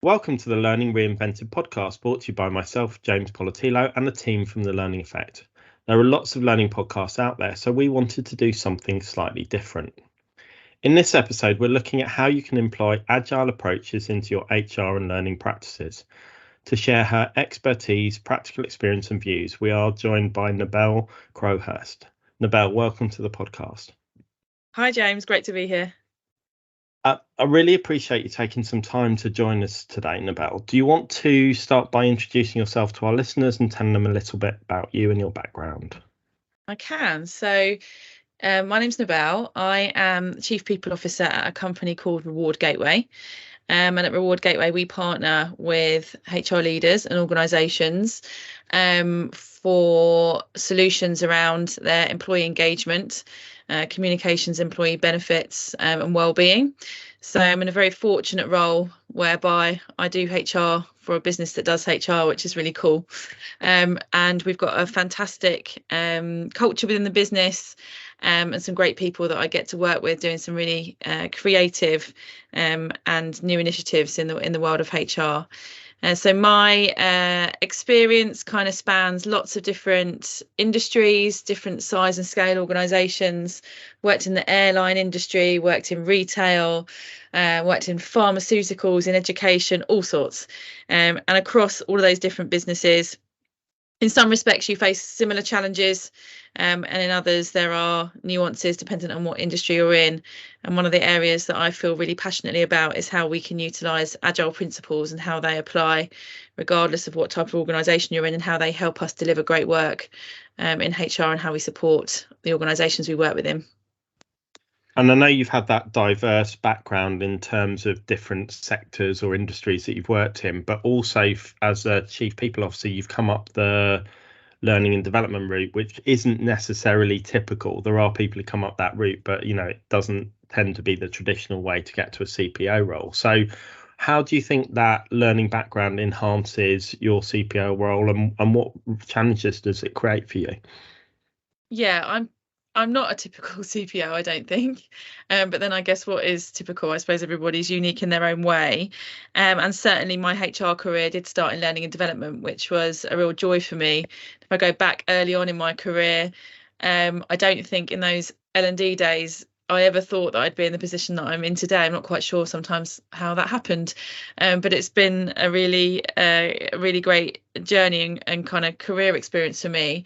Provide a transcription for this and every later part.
Welcome to the Learning Reinvented Podcast, brought to you by myself, James Poletyllo, and the team from The Learning Effect. There are lots of learning podcasts out there, so we wanted to do something slightly different. In this episode, we're looking at how you can employ agile approaches into your HR and learning practices. To share her expertise, practical experience, and views, we are joined by Nebel Crowhurst. Nebel, welcome to the podcast. Hi, James. Great to be here. I really appreciate you taking some time to join us today, Nebel. Do you want to start by introducing yourself to our listeners and telling them a little bit about you and your background? I can. So my name's Nebel. I am the Chief People Officer at a company called Reward Gateway. And at Reward Gateway, we partner with HR leaders and organisations for solutions around their employee engagement, communications, employee benefits, and well-being. So I'm in a very fortunate role whereby I do HR for a business that does HR, which is really cool. And we've got a fantastic culture within the business, and some great people that I get to work with doing some really creative and new initiatives in the world of HR. So my experience kind of spans lots of different industries, different size and scale organisations. Worked in the airline industry, worked in retail, worked in pharmaceuticals, in education, all sorts. And across all of those different businesses, in some respects, you face similar challenges, and in others, there are nuances dependent on what industry you're in. And one of the areas that I feel really passionately about is how we can utilise Agile principles and how they apply, regardless of what type of organisation you're in, and how they help us deliver great work in HR and how we support the organisations we work within. And I know you've had that diverse background in terms of different sectors or industries that you've worked in, but also as a Chief People Officer, you've come up the learning and development route, which isn't necessarily typical. There are people who come up that route, but it doesn't tend to be the traditional way to get to a CPO role. So how do you think that learning background enhances your CPO role, and what challenges does it create for you? Yeah, I'm not a typical CPO, I don't think. But then I guess what is typical, I suppose everybody's unique in their own way. And certainly my HR career did start in learning and development, which was a real joy for me. If I go back early on in my career, I don't think in those L&D days I ever thought that I'd be in the position that I'm in today. I'm not quite sure sometimes how that happened, but it's been a really great journey and kind of career experience for me.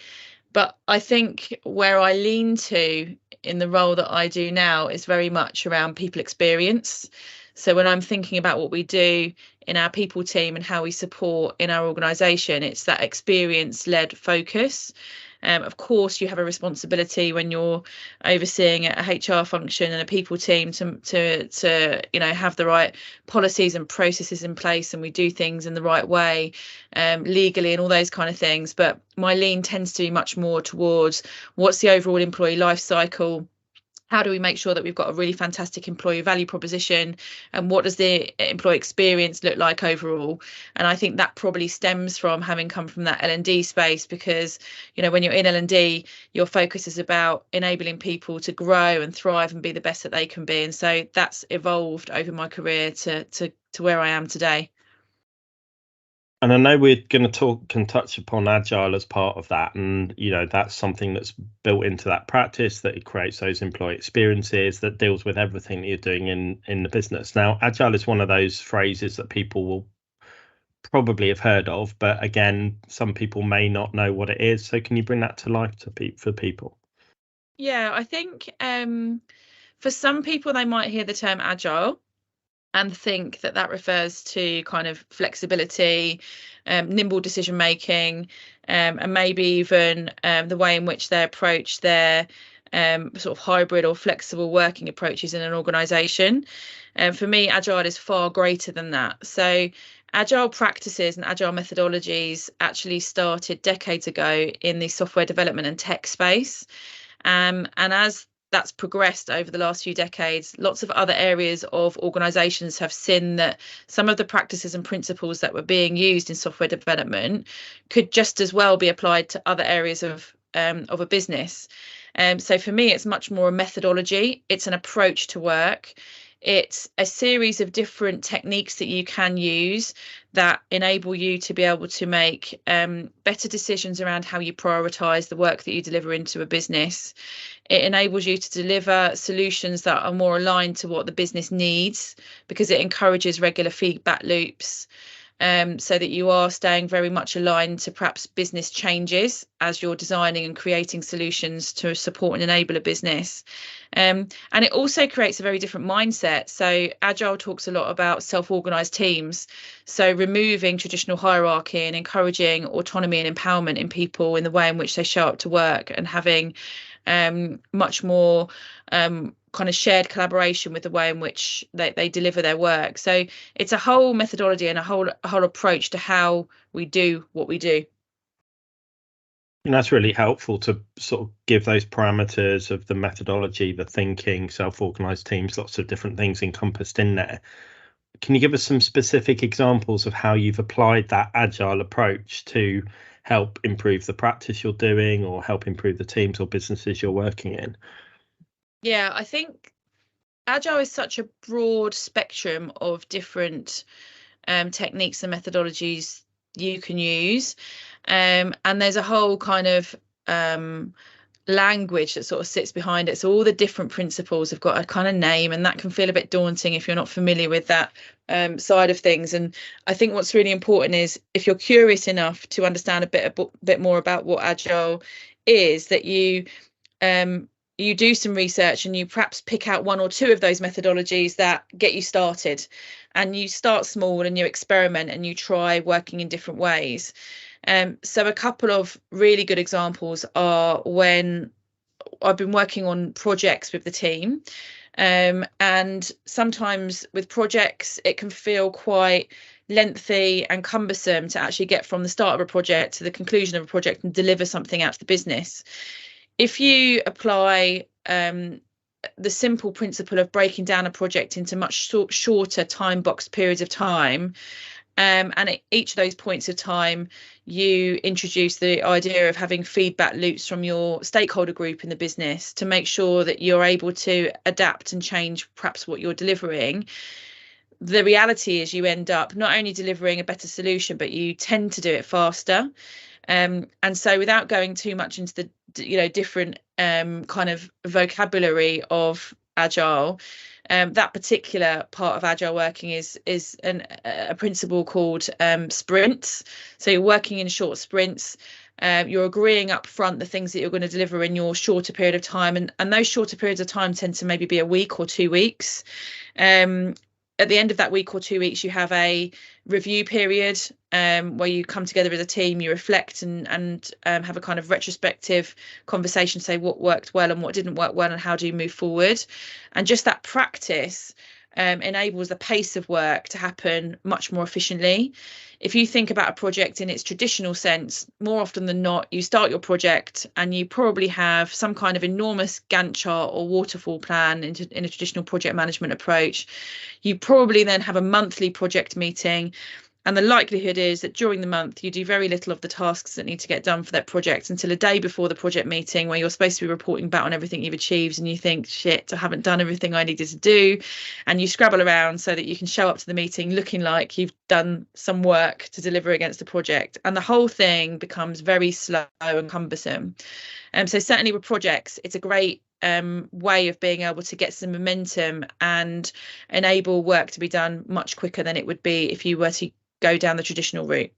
But I think where I lean to in the role that I do now is very much around people experience. So when I'm thinking about what we do in our people team and how we support in our organisation, it's that experience-led focus. Of course, you have a responsibility when you're overseeing a HR function and a people team to have the right policies and processes in place, and we do things in the right way, legally and all those kind of things. But my lean tends to be much more towards what's the overall employee life cycle. How do we make sure that we've got a really fantastic employee value proposition, and what does the employee experience look like overall? And I think that probably stems from having come from that L&D space, because when you're in L&D, your focus is about enabling people to grow and thrive and be the best that they can be. And so that's evolved over my career to where I am today. And I know we're going to touch upon Agile as part of that. And, that's something that's built into that practice, that it creates those employee experiences, that deals with everything that you're doing in the business. Now, Agile is one of those phrases that people will probably have heard of. But again, some people may not know what it is. So can you bring that to life for people? Yeah, I think for some people, they might hear the term Agile and think that refers to kind of flexibility, nimble decision making, and maybe even the way in which they approach their sort of hybrid or flexible working approaches in an organisation. For me, Agile is far greater than that. So Agile practices and Agile methodologies actually started decades ago in the software development and tech space. And as that's progressed over the last few decades, lots of other areas of organisations have seen that some of the practices and principles that were being used in software development could just as well be applied to other areas of a business. So for me, it's much more a methodology. It's an approach to work. It's a series of different techniques that you can use that enable you to be able to make better decisions around how you prioritize the work that you deliver into a business. It enables you to deliver solutions that are more aligned to what the business needs, because it encourages regular feedback loops, so that you are staying very much aligned to perhaps business changes as you're designing and creating solutions to support and enable a business. And it also creates a very different mindset. So Agile talks a lot about self-organized teams. So removing traditional hierarchy and encouraging autonomy and empowerment in people in the way in which they show up to work, and having much more kind of shared collaboration with the way in which they deliver their work. So it's a whole methodology and a whole approach to how we do what we do. And that's really helpful to sort of give those parameters of the methodology, the thinking, self-organized teams, lots of different things encompassed in there. Can you give us some specific examples of how you've applied that Agile approach to help improve the practice you're doing, or help improve the teams or businesses you're working in? Yeah, I think Agile is such a broad spectrum of different techniques and methodologies you can use. And there's a whole kind of language that sort of sits behind it. So all the different principles have got a kind of name, and that can feel a bit daunting if you're not familiar with that side of things. And I think what's really important is, if you're curious enough to understand a bit more about what Agile is, that you do some research and you perhaps pick out one or two of those methodologies that get you started, and you start small and you experiment and you try working in different ways. So a couple of really good examples are when I've been working on projects with the team. And sometimes with projects, it can feel quite lengthy and cumbersome to actually get from the start of a project to the conclusion of a project and deliver something out to the business. If you apply the simple principle of breaking down a project into much shorter time boxed periods of time, and at each of those points of time, you introduce the idea of having feedback loops from your stakeholder group in the business to make sure that you're able to adapt and change perhaps what you're delivering. The reality is you end up not only delivering a better solution, but you tend to do it faster. And so, without going too much into the different kind of vocabulary of Agile, that particular part of Agile working is a principle called sprints. So you're working in short sprints. You're agreeing up front the things that you're going to deliver in your shorter period of time, and those shorter periods of time tend to maybe be a week or 2 weeks. At the end of that week or 2 weeks, you have a review period where you come together as a team, you reflect and have a kind of retrospective conversation, say what worked well and what didn't work well, and how do you move forward. And just that practice enables the pace of work to happen much more efficiently. If you think about a project in its traditional sense, more often than not, you start your project and you probably have some kind of enormous Gantt chart or waterfall plan in a traditional project management approach. You probably then have a monthly project meeting, and the likelihood is that during the month you do very little of the tasks that need to get done for that project until a day before the project meeting, where you're supposed to be reporting back on everything you've achieved, and you think, shit, I haven't done everything I needed to do, and you scrabble around so that you can show up to the meeting looking like you've done some work to deliver against the project, and the whole thing becomes very slow and cumbersome. So certainly with projects, it's a great way of being able to get some momentum and enable work to be done much quicker than it would be if you were to go down the traditional route.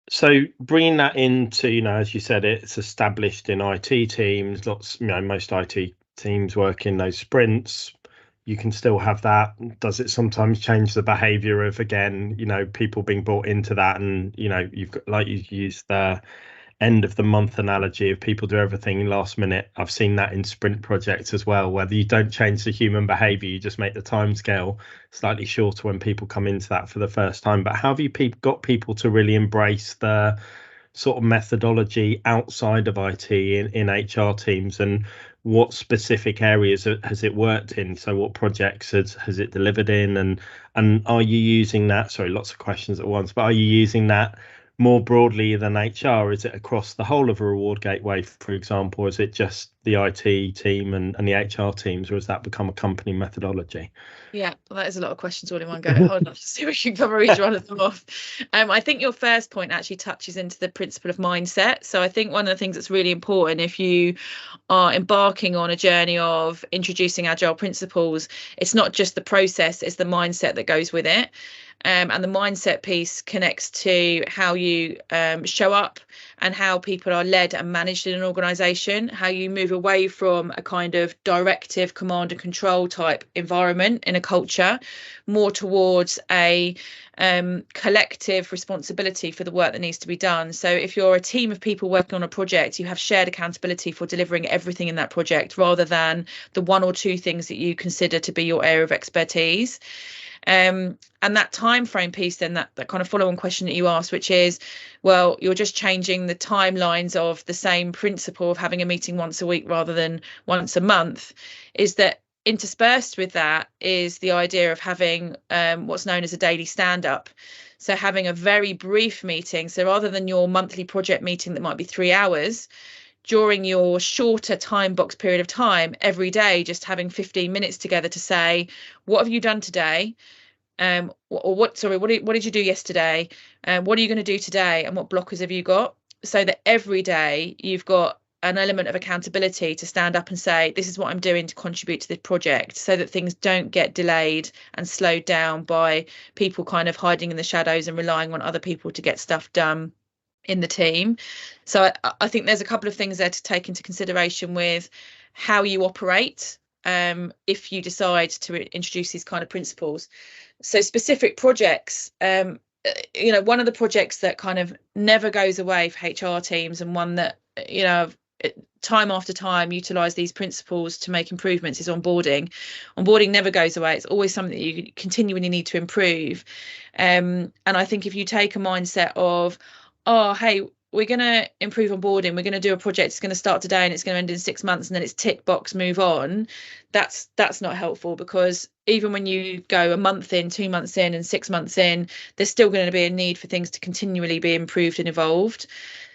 So bringing that into, as you said, it's established in IT teams, most IT teams work in those sprints. You can still have that. Does it sometimes change the behavior of, again, people being brought into that? And, you've got, like you used the end of the month analogy of people do everything last minute. I've seen that in sprint projects as well, where you don't change the human behavior, you just make the time scale slightly shorter when people come into that for the first time. But how have you got people to really embrace the sort of methodology outside of IT in HR teams, and what specific areas has it worked in? So what projects has it delivered in, and are you using that? Sorry, lots of questions at once, but are you using that more broadly than HR? Is it across the whole of a reward gateway, for example? Or is it just the IT team and the HR teams, or has that become a company methodology? Yeah, well, that is a lot of questions all in one go. Hold on, let's see if we can cover each one of them off. I think your first point actually touches into the principle of mindset. So I think one of the things that's really important if you are embarking on a journey of introducing agile principles, it's not just the process, it's the mindset that goes with it. And the mindset piece connects to how you show up and how people are led and managed in an organization, how you move away from a kind of directive command and control type environment in a culture, more towards a collective responsibility for the work that needs to be done. So if you're a team of people working on a project, you have shared accountability for delivering everything in that project rather than the one or two things that you consider to be your area of expertise. And that time frame piece, then that kind of follow-on question that you asked, which is, well, you're just changing the timelines of the same principle of having a meeting once a week rather than once a month, is that interspersed with that is the idea of having what's known as a daily stand-up. So having a very brief meeting. So rather than your monthly project meeting that might be 3 hours, during your shorter time box period of time every day, just having 15 minutes together to say, what have you done today? What did you do yesterday? What are you going to do today? And what blockers have you got? So that every day you've got an element of accountability to stand up and say, this is what I'm doing to contribute to this project, so that things don't get delayed and slowed down by people kind of hiding in the shadows and relying on other people to get stuff done in the team. So I think there's a couple of things there to take into consideration with how you operate if you decide to introduce these kind of principles. So specific projects, one of the projects that kind of never goes away for HR teams, and one that, time after time utilize these principles to make improvements, is onboarding. Onboarding never goes away. It's always something that you continually need to improve. And I think if you take a mindset of, oh, hey, we're going to improve onboarding, we're going to do a project, it's going to start today and it's going to end in 6 months, and then it's tick box, move on, that's not helpful, because even when you go a month in, 2 months in, and 6 months in, there's still going to be a need for things to continually be improved and evolved.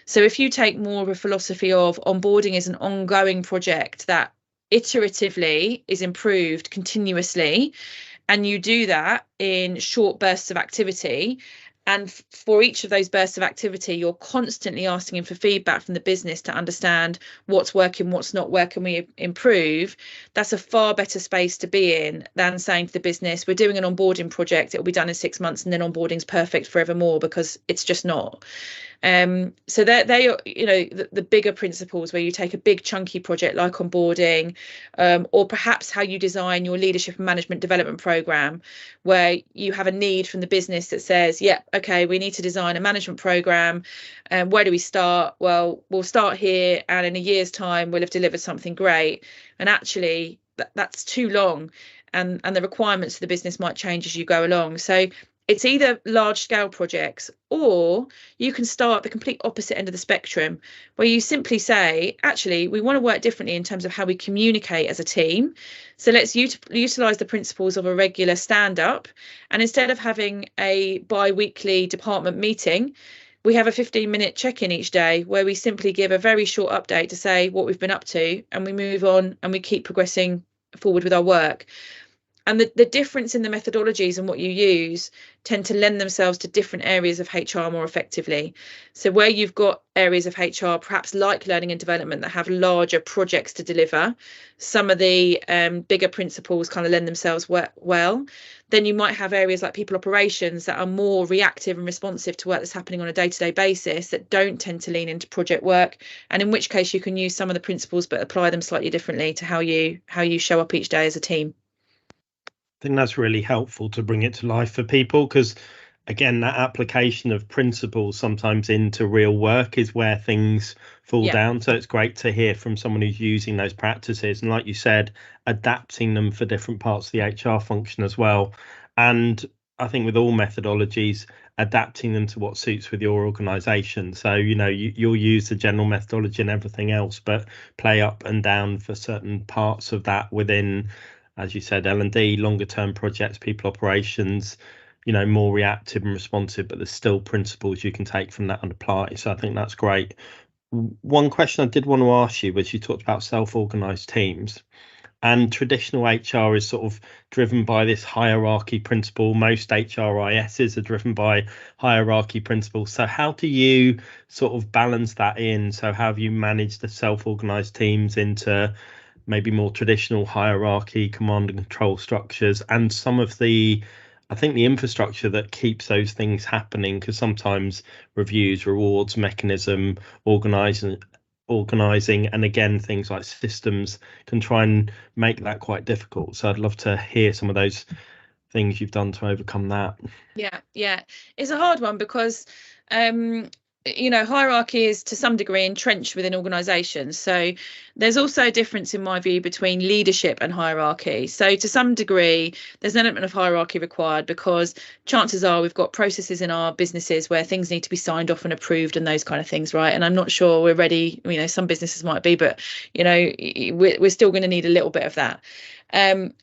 So if you take more of a philosophy of onboarding is an ongoing project that iteratively is improved continuously, and you do that in short bursts of activity, and for each of those bursts of activity, you're constantly asking for feedback from the business to understand what's working, what's not, where can we improve. That's a far better space to be in than saying to the business, we're doing an onboarding project, it'll be done in 6 months, and then onboarding's perfect forevermore, because it's just not. So they are, the bigger principles where you take a big chunky project like onboarding, or perhaps how you design your leadership and management development program, where you have a need from the business that says, yeah, okay, we need to design a management program. Where do we start? Well, we'll start here, and in a year's time we'll have delivered something great. And actually that's too long, and the requirements of the business might change as you go along. So it's either large scale projects, or you can start the complete opposite end of the spectrum, where you simply say, actually, we want to work differently in terms of how we communicate as a team. So let's utilize the principles of a regular stand up. And instead of having a bi-weekly department meeting, we have a 15-minute check-in each day where we simply give a very short update to say what we've been up to, and we move on and we keep progressing forward with our work. And the difference in the methodologies and what you use tend to lend themselves to different areas of HR more effectively. So where you've got areas of HR, perhaps like learning and development, that have larger projects to deliver, some of the bigger principles kind of lend themselves well. Then you might have areas like people operations that are more reactive and responsive to work that's happening on a day-to-day basis, that don't tend to lean into project work. And in which case you can use some of the principles but apply them slightly differently to how you show up each day as a team. I think that's really helpful to bring it to life for people, because again, that application of principles sometimes into real work is where things fall down. So it's great to hear from someone who's using those practices, and like you said, adapting them for different parts of the HR function as well. And I think with all methodologies, adapting them to what suits with your organization. So you'll use the general methodology and everything else, but play up and down for certain parts of that within, as you said, L&D, longer term projects, people operations, more reactive and responsive, but there's still principles you can take from that and apply. So I think that's great. One question I did want to ask you was, you talked about self-organized teams, and traditional HR is sort of driven by this hierarchy principle. Most HRISs are driven by hierarchy principles. So how do you sort of balance that in? So how have you managed the self-organized teams into maybe more traditional hierarchy, command and control structures, and some of the, I think, the infrastructure that keeps those things happening? Because sometimes reviews, rewards mechanism, organizing, and again, things like systems can try and make that quite difficult. So I'd love to hear some of those things you've done to overcome that. Yeah, it's a hard one because hierarchy is to some degree entrenched within organizations. So there's also a difference, in my view, between leadership and hierarchy. So to some degree, there's an element of hierarchy required because chances are we've got processes in our businesses where things need to be signed off and approved and those kind of things, right? And I'm not sure we're ready, some businesses might be, but, we're still going to need a little bit of that.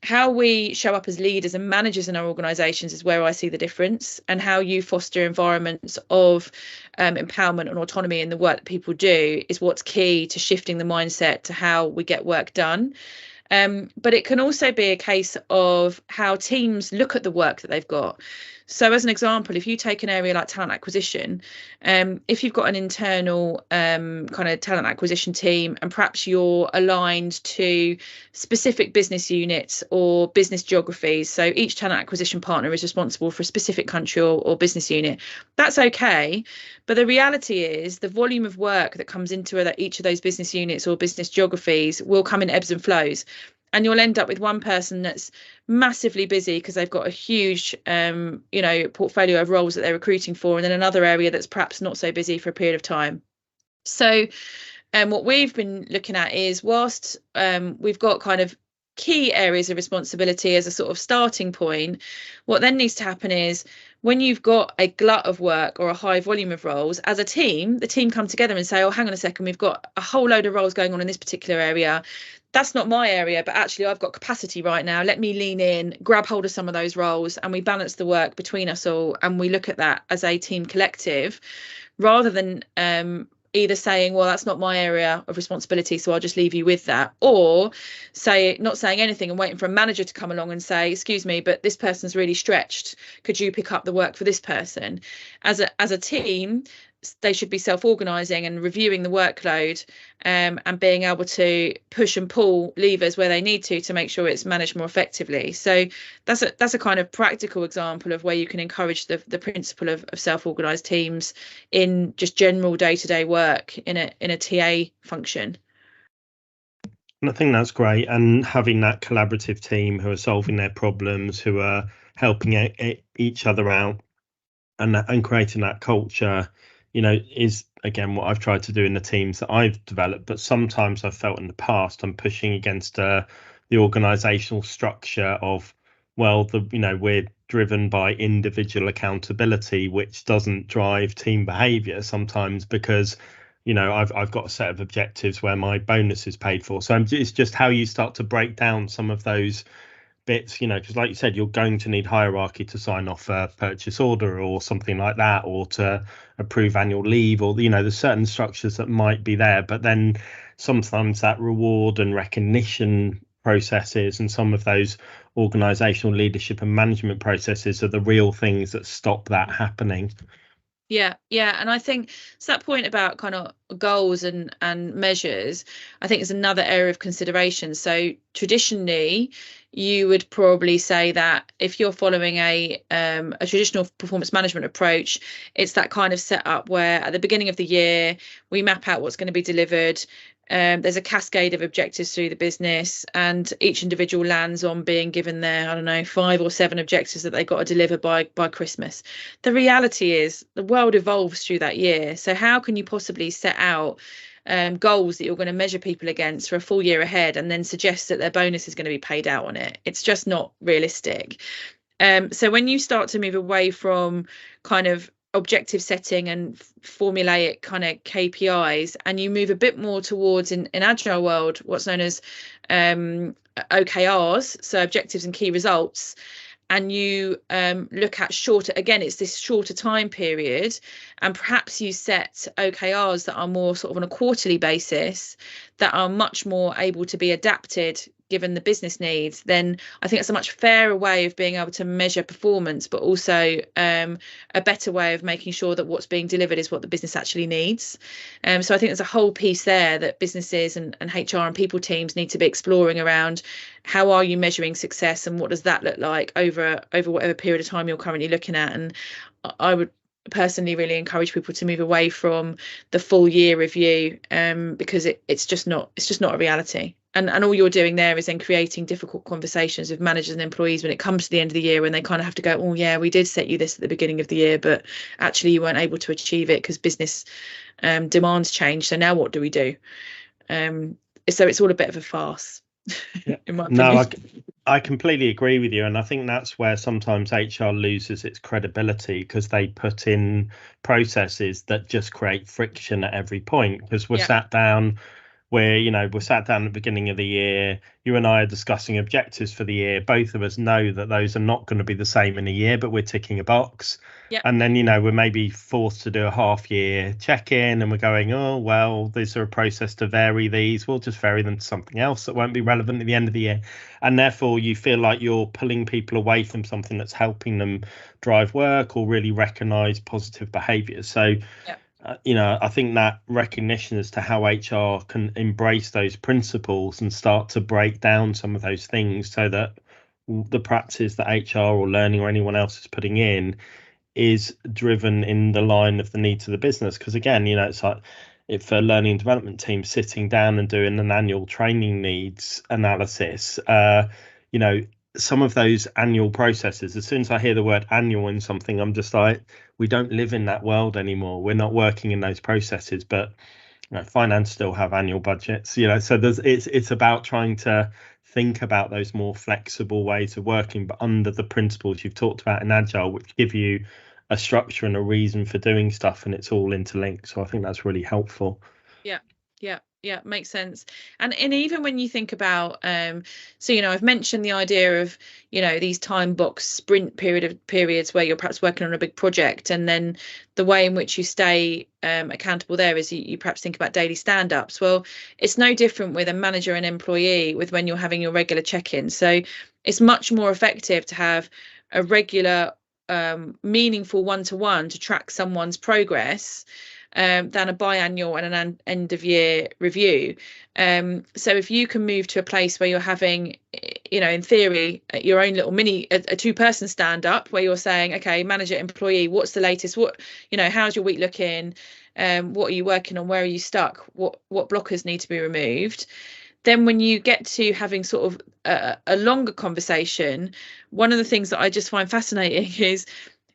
How we show up as leaders and managers in our organizations is where I see the difference, and how you foster environments of empowerment and autonomy in the work that people do is what's key to shifting the mindset to how we get work done. But it can also be a case of how teams look at the work that they've got. So as an example, if you take an area like talent acquisition, if you've got an internal kind of talent acquisition team, and perhaps you're aligned to specific business units or business geographies, so each talent acquisition partner is responsible for a specific country or business unit, that's okay. But the reality is the volume of work that comes into each of those business units or business geographies will come in ebbs and flows. And you'll end up with one person that's massively busy because they've got a huge, portfolio of roles that they're recruiting for, and then another area that's perhaps not so busy for a period of time. So what we've been looking at is, whilst we've got kind of key areas of responsibility as a sort of starting point, what then needs to happen is, when you've got a glut of work or a high volume of roles, as a team, the team come together and say, oh, hang on a second, we've got a whole load of roles going on in this particular area. That's not my area, but actually I've got capacity right now. Let me lean in, grab hold of some of those roles, and we balance the work between us all. And we look at that as a team collective, rather than either saying, well, that's not my area of responsibility, so I'll just leave you with that, or not saying anything and waiting for a manager to come along and say, excuse me, but this person's really stretched, could you pick up the work for this person? As a team, they should be self-organizing and reviewing the workload, and being able to push and pull levers where they need to make sure it's managed more effectively. So that's a kind of practical example of where you can encourage the principle of self-organized teams in just general day-to-day work in a TA function. And I think that's great, and having that collaborative team who are solving their problems, who are helping each other out, and creating that culture, is again what I've tried to do in the teams that I've developed. But sometimes I've felt in the past I'm pushing against the organizational structure of, well, we're driven by individual accountability, which doesn't drive team behavior sometimes, because I've got a set of objectives where my bonus is paid for. So it's just how you start to break down some of those bits, because like you said, you're going to need hierarchy to sign off a purchase order or something like that, or to approve annual leave, or there's certain structures that might be there, but then sometimes that reward and recognition processes and some of those organizational leadership and management processes are the real things that stop that happening. Yeah. And I think it's that point about kind of goals and measures, I think is another area of consideration. So traditionally, you would probably say that if you're following a traditional performance management approach, it's that kind of setup where at the beginning of the year, we map out what's going to be delivered. There's a cascade of objectives through the business, and each individual lands on being given their, 5 or 7 objectives that they've got to deliver by Christmas. The reality is the world evolves through that year. So how can you possibly set out goals that you're going to measure people against for a full year ahead and then suggest that their bonus is going to be paid out on it? It's just not realistic. So when you start to move away from kind of objective setting and formulaic kind of KPIs, and you move a bit more towards, in Agile world, what's known as OKRs, so objectives and key results, and you look at shorter, again, it's this shorter time period, and perhaps you set OKRs that are more sort of on a quarterly basis, that are much more able to be adapted given the business needs, then I think it's a much fairer way of being able to measure performance, but also a better way of making sure that what's being delivered is what the business actually needs. So I think there's a whole piece there that businesses and HR and people teams need to be exploring around: how are you measuring success, and what does that look like over whatever period of time you're currently looking at? And I would personally really encourage people to move away from the full year review, because it's just not a reality. And all you're doing there is then creating difficult conversations with managers and employees when it comes to the end of the year, when they kind of have to go, oh yeah, we did set you this at the beginning of the year, but actually you weren't able to achieve it because business demands change. So now what do we do? So it's all a bit of a farce. Yeah. In my opinion. No, I completely agree with you, and I think that's where sometimes HR loses its credibility, because they put in processes that just create friction at every point. Because we're sat down at the beginning of the year, you and I are discussing objectives for the year. Both of us know that those are not going to be the same in a year, but we're ticking a box. Yep. And then, we're maybe forced to do a half year check-in, and we're going, oh, well, there's a process to vary these. We'll just vary them to something else that won't be relevant at the end of the year. And therefore, you feel like you're pulling people away from something that's helping them drive work or really recognize positive behaviors. So, yep. I think that recognition as to how HR can embrace those principles and start to break down some of those things, so that the practice that HR or learning or anyone else is putting in is driven in the line of the needs of the business. Because again, it's like, if a learning and development team sitting down and doing an annual training needs analysis, some of those annual processes, as soon as I hear the word annual in something, I'm just like, we don't live in that world anymore. We're not working in those processes. But finance still have annual budgets, so it's about trying to think about those more flexible ways of working, but under the principles you've talked about in Agile, which give you a structure and a reason for doing stuff, and it's all interlinked. So I think that's really helpful. Yeah, makes sense. And even when you think about, I've mentioned the idea of, these time box sprint periods where you're perhaps working on a big project, and then the way in which you stay accountable there is you perhaps think about daily stand-ups. Well, it's no different with a manager and employee with when you're having your regular check-in. So it's much more effective to have a regular, meaningful one-to-one to track someone's progress, than a biannual and an end of year review. So if you can move to a place where you're having, in theory, your own little a two-person stand up where you're saying, okay, manager, employee, what's the latest? How's your week looking? What are you working on? Where are you stuck? What blockers need to be removed? Then when you get to having sort of a longer conversation, one of the things that I just find fascinating is,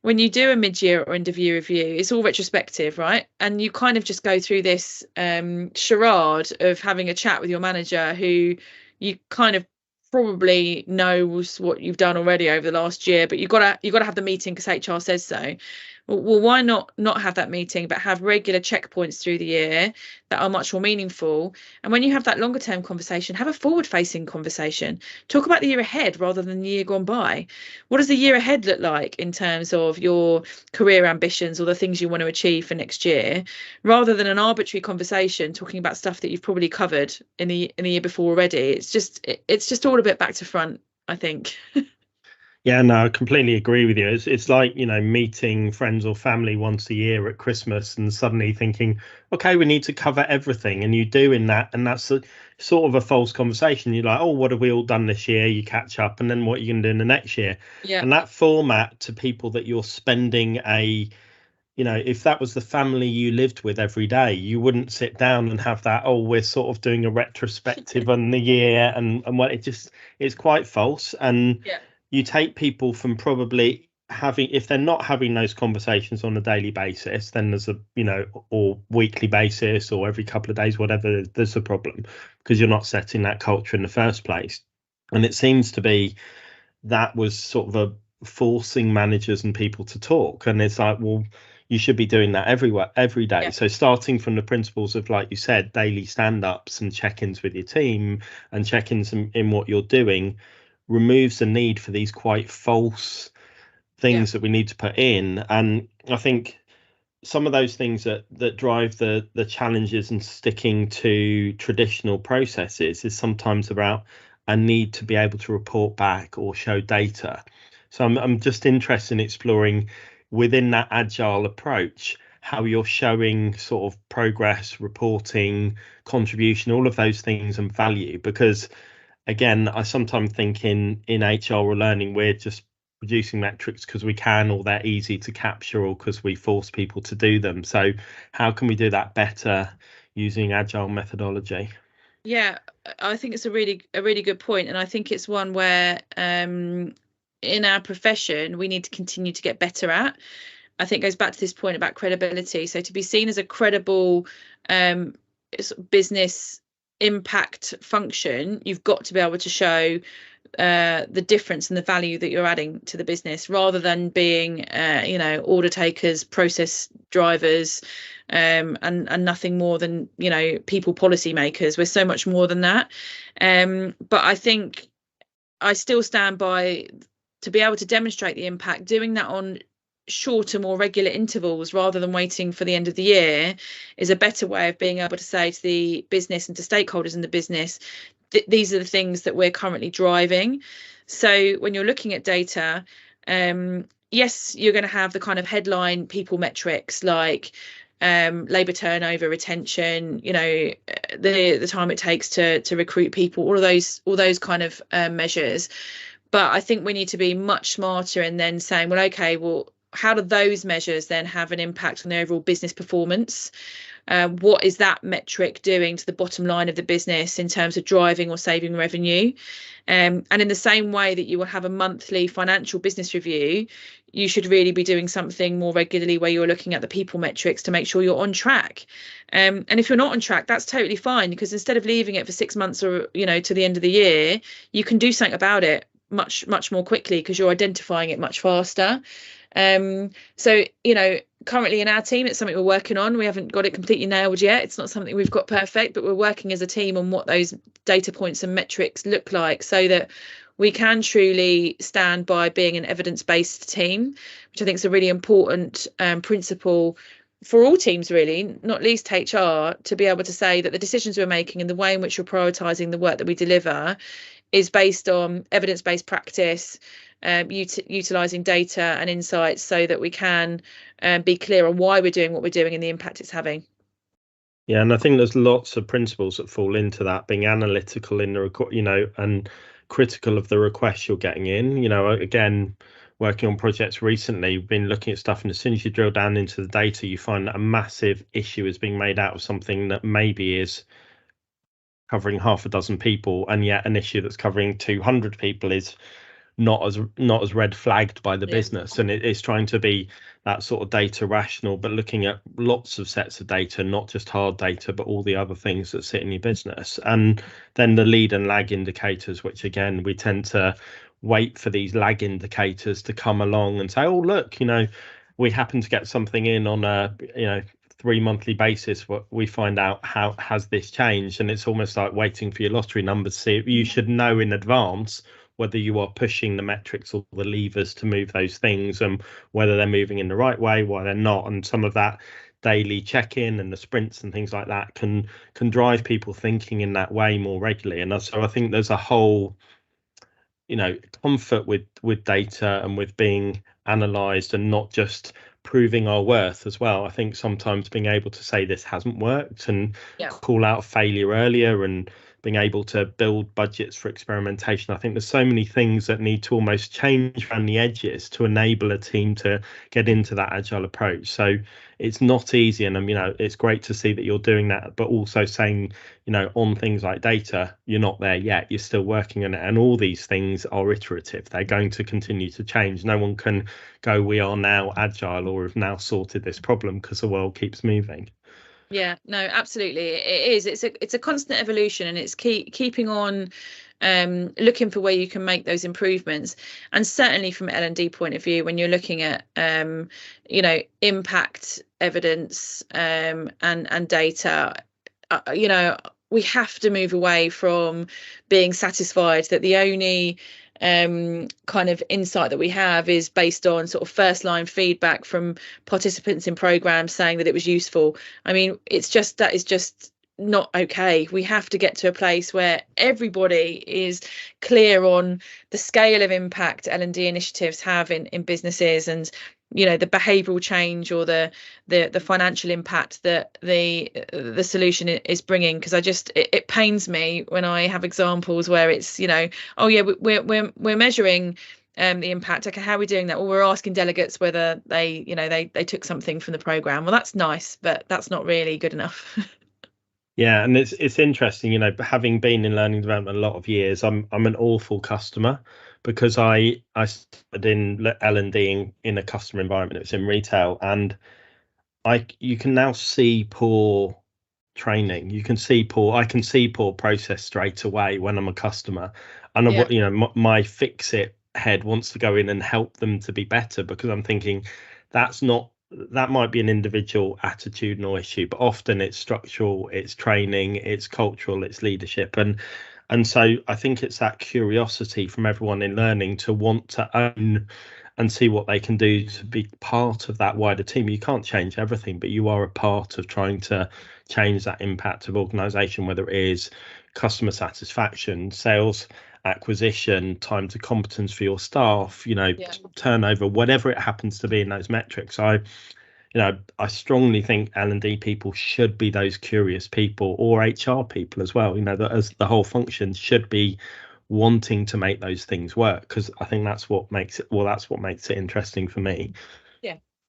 when you do a mid-year or end-of-year review, it's all retrospective, right? And you kind of just go through this charade of having a chat with your manager, who you kind of probably knows what you've done already over the last year, but you've got to have the meeting because HR says so. Well, why not have that meeting, but have regular checkpoints through the year that are much more meaningful? And when you have that longer term conversation, have a forward facing conversation. Talk about the year ahead rather than the year gone by. What does the year ahead look like in terms of your career ambitions or the things you want to achieve for next year, rather than an arbitrary conversation talking about stuff that you've probably covered in the year before already? It's just all a bit back to front, I think. Yeah, no, I completely agree with you. It's like, meeting friends or family once a year at Christmas and suddenly thinking, okay, we need to cover everything. And you do in that. And that's sort of a false conversation. You're like, oh, what have we all done this year? You catch up. And then what are you going to do in the next year? Yeah. And that format to people that you're spending if that was the family you lived with every day, you wouldn't sit down and have that, oh, we're sort of doing a retrospective on the year. And what it's quite false. And you take people from probably if they're not having those conversations on a daily basis, then there's or weekly basis or every couple of days, whatever, there's a problem, because you're not setting that culture in the first place. And it seems to be that was sort of a forcing managers and people to talk. And it's like, well, you should be doing that every day. Yeah. So starting from the principles of, like you said, daily stand-ups and check-ins with your team and check-ins in what you're doing, removes the need for these quite false things that we need to put in. And I think some of those things that drive the challenges and sticking to traditional processes is sometimes about a need to be able to report back or show data. So I'm just interested in exploring within that agile approach how you're showing sort of progress, reporting, contribution, all of those things and value. Because again, I sometimes think in HR or learning, we're just producing metrics because we can, or they're easy to capture, or because we force people to do them. So how can we do that better using agile methodology? Yeah, I think it's a really good point, and I think it's one where in our profession we need to continue to get better at. I think it goes back to this point about credibility. So to be seen as a credible business impact function, you've got to be able to show the difference and the value that you're adding to the business, rather than being order takers, process drivers, and nothing more than people policy makers. We're so much more than that. But I think I still stand by, to be able to demonstrate the impact, doing that on shorter, more regular intervals rather than waiting for the end of the year is a better way of being able to say to the business and to stakeholders in the business, these are the things that we're currently driving. So when you're looking at data, yes, you're going to have the kind of headline people metrics like labour turnover, retention, the time it takes to recruit people, all those kind of measures. But I think we need to be much smarter and then saying, well, okay, well, how do those measures then have an impact on the overall business performance? What is that metric doing to the bottom line of the business in terms of driving or saving revenue? And in the same way that you will have a monthly financial business review, you should really be doing something more regularly where you're looking at the people metrics to make sure you're on track. And if you're not on track, that's totally fine, because instead of leaving it for 6 months or to the end of the year, you can do something about it much more quickly because you're identifying it much faster. So currently in our team, it's something we're working on. We haven't got it completely nailed yet. It's not something we've got perfect, but we're working as a team on what those data points and metrics look like, so that we can truly stand by being an evidence-based team, which I think is a really important principle for all teams, really, not least HR, to be able to say that the decisions we're making and the way in which we're prioritising the work that we deliver is based on evidence-based practice, utilising data and insights, so that we can be clear on why we're doing what we're doing and the impact it's having. Yeah, and I think there's lots of principles that fall into that, being analytical in the and critical of the requests you're getting in. Again, working on projects recently, we've been looking at stuff, and as soon as you drill down into the data, you find that a massive issue is being made out of something that maybe is covering half a dozen people, and yet an issue that's covering 200 people is not as red flagged by the business. And it's trying to be that sort of data rational, but looking at lots of sets of data, not just hard data, but all the other things that sit in your business. And then the lead and lag indicators, which again, we tend to wait for these lag indicators to come along and say, oh, look, we happen to get something in on a 3 monthly basis, what we find out how has this changed. And it's almost like waiting for your lottery numbers to see. You should know in advance whether you are pushing the metrics or the levers to move those things, and whether they're moving in the right way, why they're not. And some of that daily check-in and the sprints and things like that can drive people thinking in that way more regularly. And so I think there's a whole comfort with data and with being analysed, and not just proving our worth as well. I think sometimes being able to say this hasn't worked and call out failure earlier, and being able to build budgets for experimentation. I think there's so many things that need to almost change around the edges to enable a team to get into that agile approach. So it's not easy, and it's great to see that you're doing that, but also saying, on things like data, you're not there yet, you're still working on it, and all these things are iterative. They're going to continue to change. No one can go, we are now agile, or have now sorted this problem, because the world keeps moving. Yeah, no, absolutely. It is. It's a constant evolution, and it's keeping on looking for where you can make those improvements. And certainly from L&D point of view, when you're looking at impact evidence and data, we have to move away from being satisfied that the only kind of insight that we have is based on sort of first line feedback from participants in programs saying that it was useful. I mean, that is just not okay. We have to get to a place where everybody is clear on the scale of impact L&D initiatives have in businesses, and the behavioral change or the financial impact that the solution is bringing. Because it pains me when I have examples where it's oh yeah, we're measuring the impact. Okay, how are we doing that? Well, we're asking delegates whether they took something from the program. Well, that's nice, but that's not really good enough. Yeah, and it's interesting, having been in learning development a lot of years, I'm an awful customer, because I started in L&D in a customer environment. It was in retail, and you can now see poor training. I can see poor process straight away when I'm a customer, and my fix it head wants to go in and help them to be better, because I'm thinking that might be an individual attitudinal issue, but often it's structural, it's training, it's cultural, it's leadership. And so I think it's that curiosity from everyone in learning to want to own and see what they can do to be part of that wider team. You can't change everything, but you are a part of trying to change that impact of organisation, whether it is customer satisfaction, sales acquisition, time to competence for your staff, turnover, whatever it happens to be in those metrics. I strongly think L&D people should be those curious people, or HR people as well, that as the whole function should be wanting to make those things work, because I think that's what makes it interesting for me.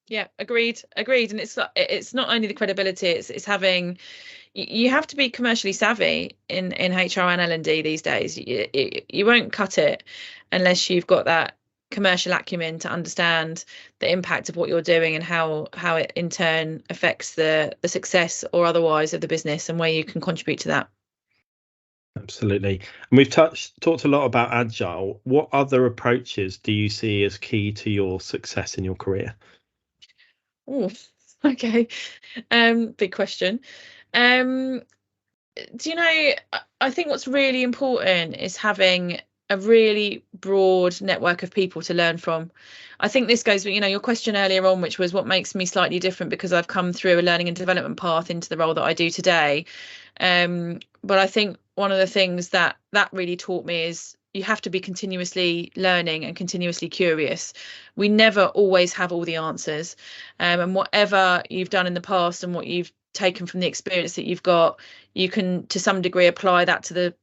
Yeah, agreed. And it's not only the credibility, it's having, you have to be commercially savvy in HR and L&D these days. You won't cut it unless you've got that commercial acumen to understand the impact of what you're doing and how it in turn affects the success or otherwise of the business, and where you can contribute to that. Absolutely. And we've talked a lot about Agile. What other approaches do you see as key to your success in your career? Oh, okay. Big question. I think what's really important is having a really broad network of people to learn from. I think this goes with, your question earlier on, which was what makes me slightly different, because I've come through a learning and development path into the role that I do today. But I think one of the things that really taught me is you have to be continuously learning and continuously curious. We never always have all the answers. And whatever you've done in the past and what you've taken from the experience that you've got, you can to some degree apply that to the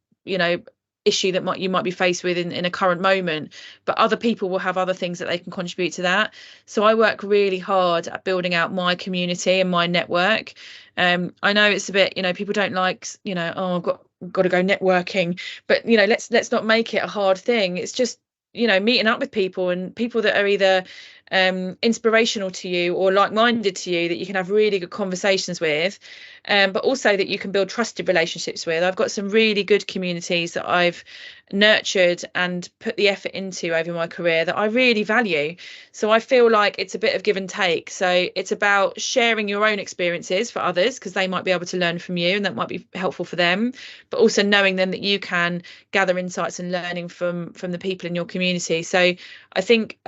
issue that you might be faced with in a current moment, but other people will have other things that they can contribute to that. So I work really hard at building out my community and my network. I know it's a bit, people don't like, I've got to go networking, but let's not make it a hard thing. It's just meeting up with people, and people that are either inspirational to you or like-minded to you, that you can have really good conversations with, but also that you can build trusted relationships with. I've got some really good communities that I've nurtured and put the effort into over my career that I really value. So I feel like it's a bit of give and take. So it's about sharing your own experiences for others, because they might be able to learn from you and that might be helpful for them, but also knowing then that you can gather insights and learning from the people in your community. So I think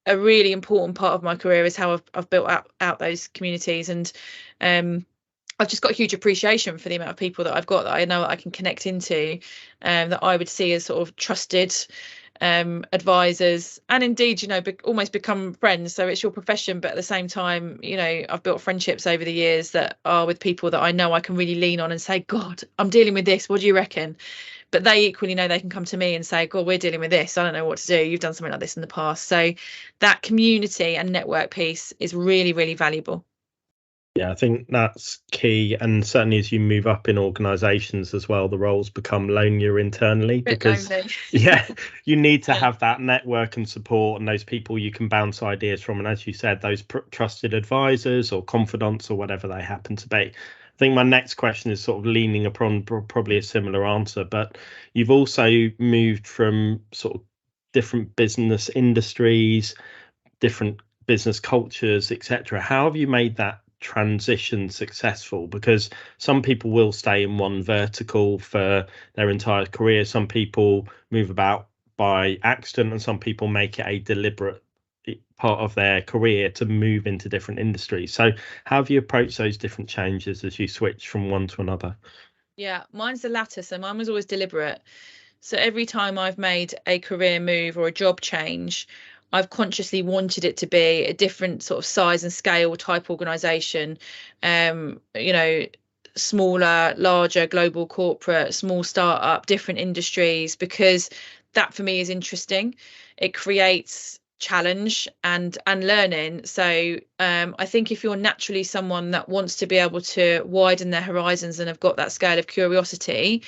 a really important part of my career is how I've built out those communities, and I've just got a huge appreciation for the amount of people that I've got that I know that I can connect into, that I would see as sort of trusted advisors, and indeed almost become friends. So it's your profession, but at the same time I've built friendships over the years that are with people that I know I can really lean on and say, God, I'm dealing with this, what do you reckon? But they equally know they can come to me and say, God, we're dealing with this, I don't know what to do, you've done something like this in the past. So that community and network piece is really, really valuable. Yeah, I think that's key. And certainly as you move up in organizations as well, the roles become lonelier internally, because you need to have that network and support and those people you can bounce ideas from. And as you said, those trusted advisors or confidants or whatever they happen to be. I think my next question is sort of leaning upon probably a similar answer, but you've also moved from sort of different business industries, different business cultures, etc. How have you made that transition successful? Because some people will stay in one vertical for their entire career. Some people move about by accident, and some people make it a deliberate part of their career to move into different industries. So how have you approached those different changes as you switch from one to another? Yeah, mine's the latter. So mine was always deliberate. So every time I've made a career move or a job change, I've consciously wanted it to be a different sort of size and scale type organization. You know, smaller, larger, global corporate, small startup, different industries, because that for me is interesting. It creates challenge and learning. So I think if you're naturally someone that wants to be able to widen their horizons and have got that scale of curiosity,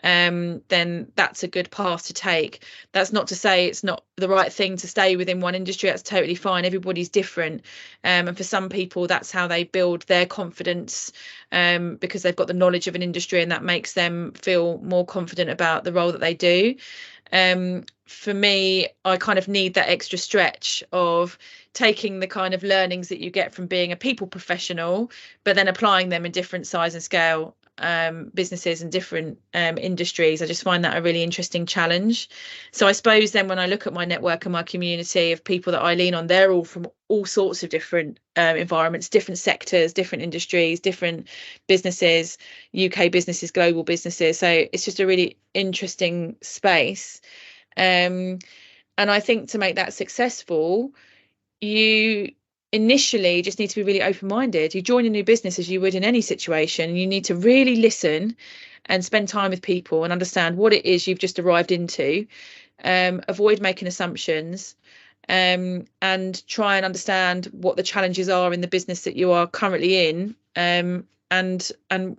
then that's a good path to take. That's not to say it's not the right thing to stay within one industry. That's totally fine. Everybody's different. And for some people, that's how they build their confidence, because they've got the knowledge of an industry, and that makes them feel more confident about the role that they do. For me, I kind of need that extra stretch of taking the kind of learnings that you get from being a people professional, but then applying them in different size and scale businesses and different industries. I just find that a really interesting challenge. So I suppose then when I look at my network and my community of people that I lean on, they're all from all sorts of different environments, different sectors, different industries, different businesses, UK businesses, global businesses. So it's just a really interesting space. And I think to make that successful, you initially just need to be really open-minded. You join a new business as you would in any situation. You need to really listen and spend time with people and understand what it is you've just arrived into. Avoid making assumptions, and try and understand what the challenges are in the business that you are currently in, and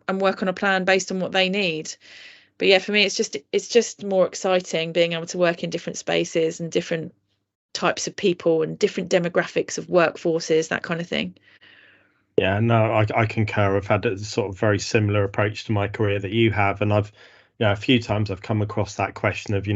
work on a plan based on what they need. But yeah, for me, it's just more exciting being able to work in different spaces and different types of people and different demographics of workforces, that kind of thing. Yeah, no, I concur. I've had a sort of very similar approach to my career that you have, and I've, a few times I've come across that question of,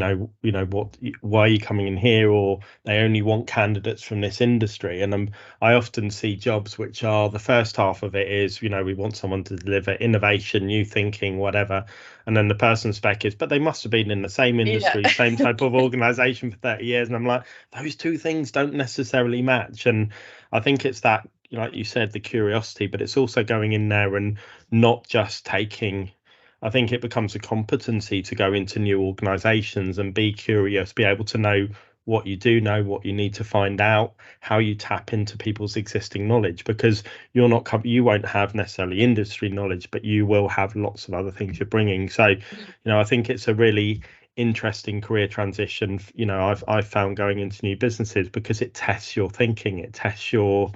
why are you coming in here, or they only want candidates from this industry. And I often see jobs which are, the first half of it is, we want someone to deliver innovation, new thinking, whatever, and then the person's spec is, but they must have been in the same industry, same type of organization for 30 years. And I'm like, those two things don't necessarily match. And I think it's that, like you said, the curiosity, but it's also going in there and not just taking. I think it becomes a competency to go into new organizations and be curious, be able to know what you do know, what you need to find out, how you tap into people's existing knowledge, because you won't have necessarily industry knowledge, but you will have lots of other things you're bringing. So, I think it's a really interesting career transition. I've found going into new businesses because it tests your thinking, it tests your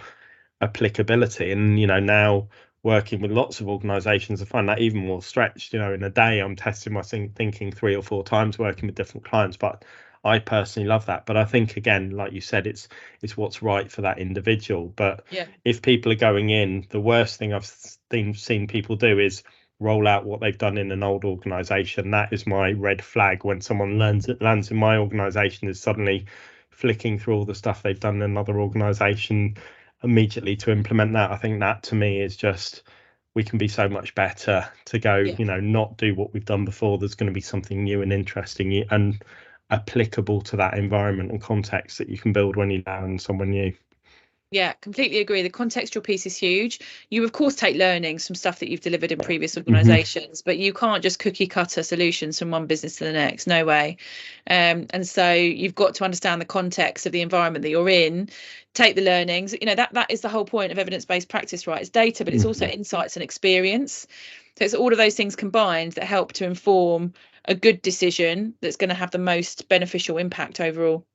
applicability. And now working with lots of organizations, I find that even more stretched. In a day I'm testing my thinking 3 or 4 times working with different clients, but I personally love that. But I think, again, like you said, it's what's right for that individual. But if people are going in, the worst thing I've seen people do is roll out what they've done in an old organization. That is my red flag. When someone lands in my organization, is suddenly flicking through all the stuff they've done in another organization immediately to implement that. I think that, to me, is just, we can be so much better to go, not do what we've done before. There's going to be something new and interesting and applicable to that environment and context that you can build when you land somewhere new. Yeah, completely agree. The contextual piece is huge. You, of course, take learnings from stuff that you've delivered in previous organizations, but you can't just cookie cutter solutions from one business to the next. No way. And so you've got to understand the context of the environment that you're in, take the learnings. That is the whole point of evidence-based practice, right? It's data, but it's also insights and experience. So it's all of those things combined that help to inform a good decision that's going to have the most beneficial impact overall.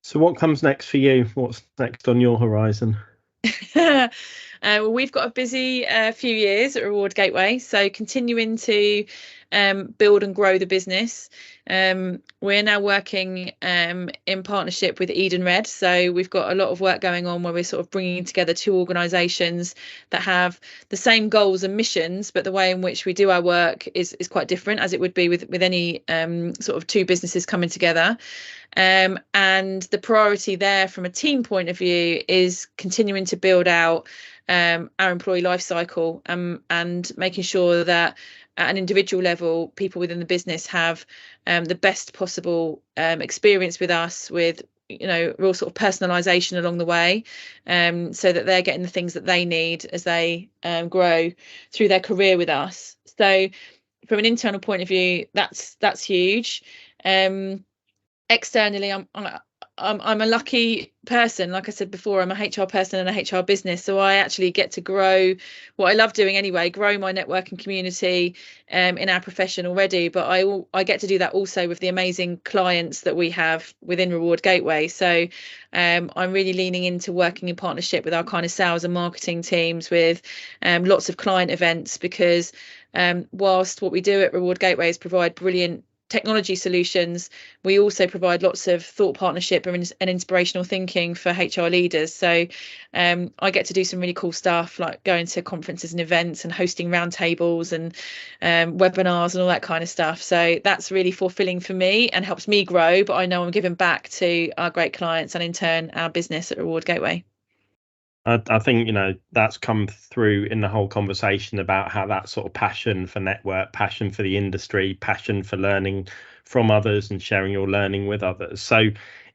So what comes next for you? What's next on your horizon? Well, we've got a busy few years at Reward Gateway, so continuing to build and grow the business. We're now working in partnership with Eden Red, so we've got a lot of work going on where we're sort of bringing together 2 organisations that have the same goals and missions, but the way in which we do our work is quite different, as it would be with any sort of 2 businesses coming together. And the priority there from a team point of view is continuing to build out our employee life cycle, and making sure that at an individual level, people within the business have the best possible experience with us, with real sort of personalization along the way, so that they're getting the things that they need as they grow through their career with us. So from an internal point of view, that's huge. Externally, I'm a lucky person. Like I said before, I'm a HR person and a HR business, so I actually get to grow what I love doing anyway, grow my networking community in our profession already, but I get to do that also with the amazing clients that we have within Reward Gateway. So I'm really leaning into working in partnership with our kind of sales and marketing teams, with lots of client events, because whilst what we do at Reward Gateway is provide brilliant technology solutions, we also provide lots of thought partnership and inspirational thinking for HR leaders. So I get to do some really cool stuff, like going to conferences and events and hosting roundtables and webinars and all that kind of stuff. So that's really fulfilling for me and helps me grow, but I know I'm giving back to our great clients and in turn our business at Reward Gateway. I think, that's come through in the whole conversation about how that sort of passion for network, passion for the industry, passion for learning from others and sharing your learning with others. So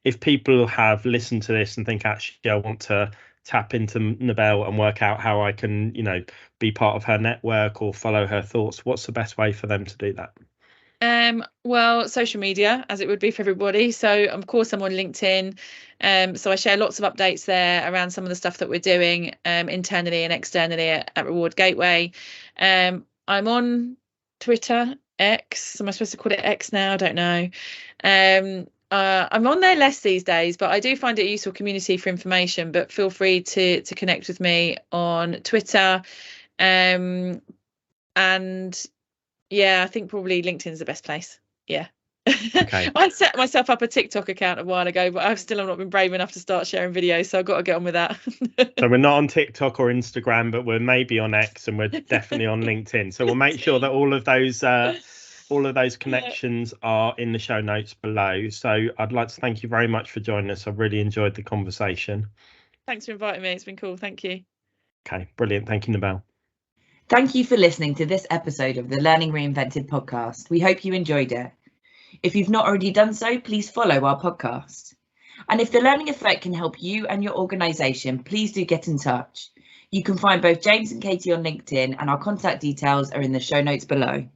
if people have listened to this and think, actually, I want to tap into Nebel and work out how I can, be part of her network or follow her thoughts, what's the best way for them to do that? Well, social media, as it would be for everybody. So of course I'm on LinkedIn. So I share lots of updates there around some of the stuff that we're doing internally and externally at Reward Gateway. I'm on Twitter, X. Am I supposed to call it X now? I don't know. I'm on there less these days, but I do find it a useful community for information. But feel free to connect with me on Twitter. And yeah, I think probably LinkedIn's the best place. Yeah. Okay. I set myself up a TikTok account a while ago, but I've still not been brave enough to start sharing videos, so I've got to get on with that. So we're not on TikTok or Instagram, but we're maybe on X, and we're definitely on LinkedIn. So we'll make sure that all of those connections are in the show notes below. So I'd like to thank you very much for joining us. I really enjoyed the conversation. Thanks for inviting me. It's been cool. Thank you. Okay, brilliant. Thank you, Nebel. Thank you for listening to this episode of the Learning Reinvented podcast. We hope you enjoyed it. If you've not already done so, please follow our podcast. And if the learning effect can help you and your organisation, please do get in touch. You can find both James and Katie on LinkedIn, and our contact details are in the show notes below.